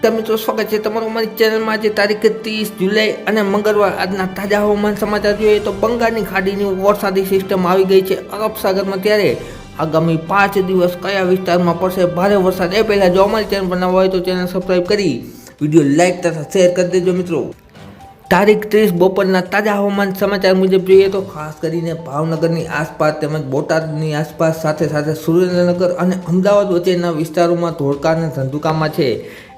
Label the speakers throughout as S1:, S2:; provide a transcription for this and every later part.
S1: તો મિત્રો સ્વાગત છે તમારું અમારી ચેનલમાં. આજે તારીખ 30 જુલાઈ અને મંગળવાર આજના તાજા હવામાન સમાચાર જોઈએ તો બંગાળની ખાડીની વરસાદી સિસ્ટમ આવી ગઈ છે અરબ સાગરમાં. ત્યારે આગામી 5 દિવસ કયા વિસ્તારમાં પડશે ભારે વરસાદ એ પહેલાં જો અમારી ચેનલ બનાવવા હોય તો ચેનલ સબસ્ક્રાઈબ કરી વિડીયો લાઇક તથા શેર કરી દેજો મિત્રો. તારીખ 30 બપોરના તાજા હવામાન સમાચાર મુજબ જોઈએ તો ખાસ કરીને ભાવનગરની આસપાસ તેમજ બોટાદની આસપાસ સાથે સુરેન્દ્રનગર અને અમદાવાદ વચ્ચેના વિસ્તારોમાં ધોળકા અને ધંધુકામાં છે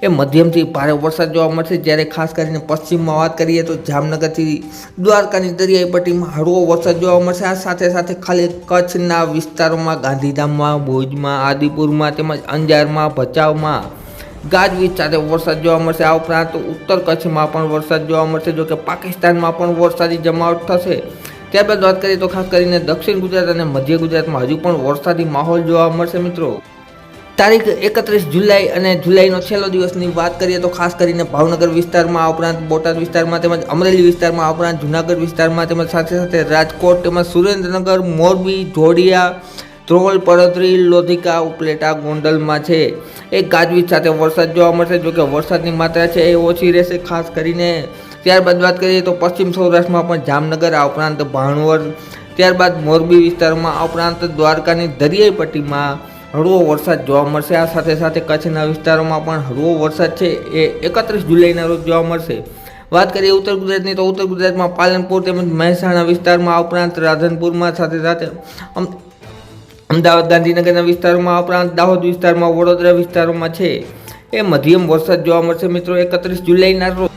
S1: એ મધ્યમથી ભારે વરસાદ જોવા મળશે. જ્યારે ખાસ કરીને પશ્ચિમમાં વાત કરીએ તો જામનગરથી દ્વારકાની દરિયાઈ પટ્ટીમાં હળવો વરસાદ જોવા મળશે. આ સાથે ખાલી કચ્છના વિસ્તારોમાં ગાંધીધામમાં, ભુજમાં, આદિપુરમાં તેમજ અંજારમાં, ભચાઉમાં ગાજવીજ સાથે વરસાદ જોવા મળશે. આ ઉપરાંત ઉત્તર કચ્છમાં પણ વરસાદ જોવા મળશે. જોકે પાકિસ્તાનમાં પણ વરસાદી જમાવટ થશે. ત્યારબાદ વાત કરીએ તો ખાસ કરીને દક્ષિણ ગુજરાત અને મધ્ય ગુજરાતમાં હજુ પણ વરસાદી માહોલ જોવા મળશે મિત્રો. તારીખ 31 જુલાઈ અને જુલાઈનો છેલ્લો દિવસની વાત કરીએ તો ખાસ કરીને ભાવનગર વિસ્તારમાં, આ ઉપરાંત બોટાદ વિસ્તારમાં તેમજ અમરેલી વિસ્તારમાં, આ ઉપરાંત જૂનાગઢ વિસ્તારમાં તેમજ સાથે રાજકોટ તેમજ સુરેન્દ્રનગર, મોરબી, જોડિયા, ધ્રોલ, પડોદરી, લોધિકા, ઉપલેટા, ગોંડલમાં છે એ ગાજવીજ સાથે વરસાદ જોવા મળશે. જોકે વરસાદની માત્રા છે એ ઓછી રહેશે ખાસ કરીને. ત્યારબાદ વાત કરીએ તો પશ્ચિમ સૌરાષ્ટ્રમાં પણ જામનગર, આ ઉપરાંત ભાણવડ, ત્યારબાદ મોરબી વિસ્તારમાં, આ ઉપરાંત દ્વારકાની દરિયાઈ પટ્ટીમાં હળવો વરસાદ જોવા મળશે. આ સાથે કચ્છના વિસ્તારોમાં પણ હળવો વરસાદ છે એ 31 જુલાઈના રોજ જોવા મળશે. વાત કરીએ ઉત્તર ગુજરાતની તો ઉત્તર ગુજરાતમાં પાલનપુર તેમજ મહેસાણા વિસ્તારમાં, આ ઉપરાંત રાધનપુરમાં, સાથે અમદાવાદ, ગાંધીનગરના વિસ્તારોમાં, આ ઉપરાંત દાહોદ વિસ્તારમાં, વડોદરા વિસ્તારોમાં છે એ મધ્યમ વરસાદ જોવા મળશે મિત્રો 31 જુલાઈના રોજ.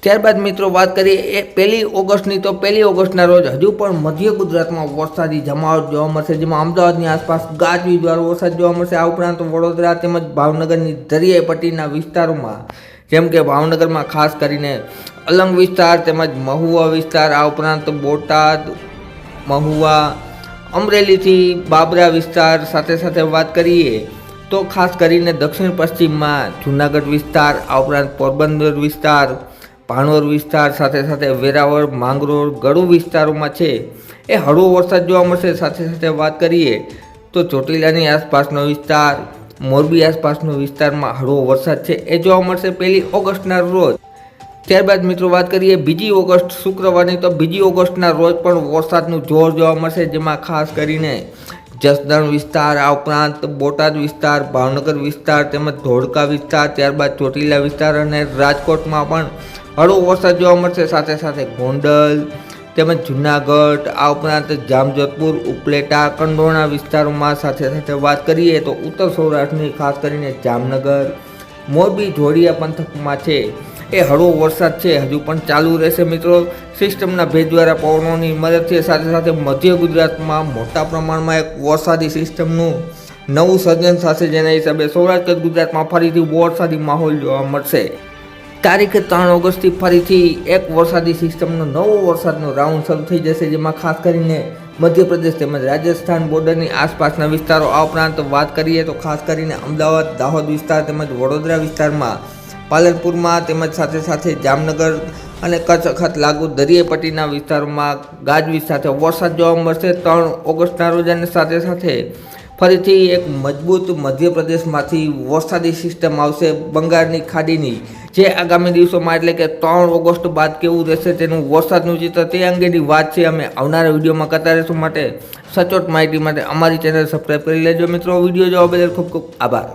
S1: ત્યારબાદ મિત્રો વાત કરીએ એ 1 ઓગસ્ટની તો 1 ઓગસ્ટના રોજ હજુ પણ મધ્ય ગુજરાતમાં વરસાદી જમાવટ જોવા મળશે, જેમાં અમદાવાદની આસપાસ ગાજવીજવાળો વરસાદ જોવા મળશે. આ ઉપરાંત વડોદરા તેમજ ભાવનગરની દરિયાઈ પટ્ટીના વિસ્તારોમાં, જેમ કે ભાવનગરમાં ખાસ કરીને અલંગ વિસ્તાર તેમજ મહુવા વિસ્તાર, આ ઉપરાંત બોટાદ, મહુવા, અમરેલીથી બાબરા વિસ્તાર, સાથે વાત કરીએ તો ખાસ કરીને દક્ષિણ પશ્ચિમમાં જૂનાગઢ વિસ્તાર, આ ઉપરાંત પોરબંદર વિસ્તાર, ભાણવડ વિસ્તાર, સાથે વેરાવળ, માંગરોળ, ગળુ વિસ્તારોમાં છે એ હળવો વરસાદ જોવા મળશે. સાથે વાત કરીએ તો ચોટીલાની આસપાસનો વિસ્તાર, મોરબી આસપાસનો વિસ્તારમાં હળવો વરસાદ છે એ જોવા મળશે 1 ઓગસ્ટના રોજ. ત્યારબાદ મિત્રો વાત કરીએ 2 ઓગસ્ટ શુક્રવારની તો 2 ઓગસ્ટના રોજ પણ વરસાદનું જોર જોવા મળશે, જેમાં ખાસ કરીને જસદણ વિસ્તાર, આ ઉપરાંત બોટાદ વિસ્તાર, ભાવનગર વિસ્તાર તેમજ ધોળકા વિસ્તાર, ત્યારબાદ ચોટીલા વિસ્તાર અને રાજકોટમાં પણ હળવો વરસાદ જોવા મળશે. સાથે ગોંડલ તેમજ જૂનાગઢ, આ ઉપરાંત જામજોધપુર, ઉપલેટા, કંડોરણા વિસ્તારોમાં, સાથે વાત કરીએ તો ઉત્તર સૌરાષ્ટ્રની ખાસ કરીને જામનગર, મોરબી, જોડિયા પંથકમાં છે એ હળવો વરસાદ છે હજુ પણ ચાલુ રહેશે મિત્રો. સિસ્ટમના ભેજવાળા પવનોની મદદથી સાથે મધ્ય ગુજરાતમાં મોટા પ્રમાણમાં એક વરસાદી સિસ્ટમનું નવું સર્જન થશે, જેના હિસાબે સૌરાષ્ટ્ર ગુજરાતમાં ફરીથી વરસાદી માહોલ જોવા મળશે. તારીખ 3 ઓગસ્ટથી ફરીથી એક વરસાદી સિસ્ટમનો નવો વરસાદનો રાઉન્ડ શરૂ થઈ જશે, જેમાં ખાસ કરીને મધ્યપ્રદેશ તેમજ રાજસ્થાન બોર્ડરની આસપાસના વિસ્તારો, આ ઉપરાંત વાત કરીએ તો ખાસ કરીને અમદાવાદ, દાહોદ વિસ્તાર તેમજ વડોદરા વિસ્તારમાં, પાલનપુરમાં તેમજ સાથે જામનગર અને કચ્છ અખાત લાગુ દરિયાઈ પટ્ટીના વિસ્તારોમાં ગાજવીજ સાથે વરસાદ જોવા મળશે 3 ઓગસ્ટના રોજ. અને સાથે ફરીથી એક મજબૂત મધ્યપ્રદેશમાંથી વરસાદી સિસ્ટમ આવશે બંગાળની ખાડીની, જે આગામી દિવસોમાં એટલે કે 3 ઓગસ્ટ બાદ કેવું રહેશે તેનું વરસાદનું ચિત્ર તે અંગેની વાત છે અમે આવનારા વિડીયોમાં કરતા રહીશું. માટે સચોટ માહિતી માટે અમારી ચેનલ સબસ્ક્રાઈબ કરી લેજો મિત્રો. વિડીયો જોવા બદલ ખૂબ આભાર.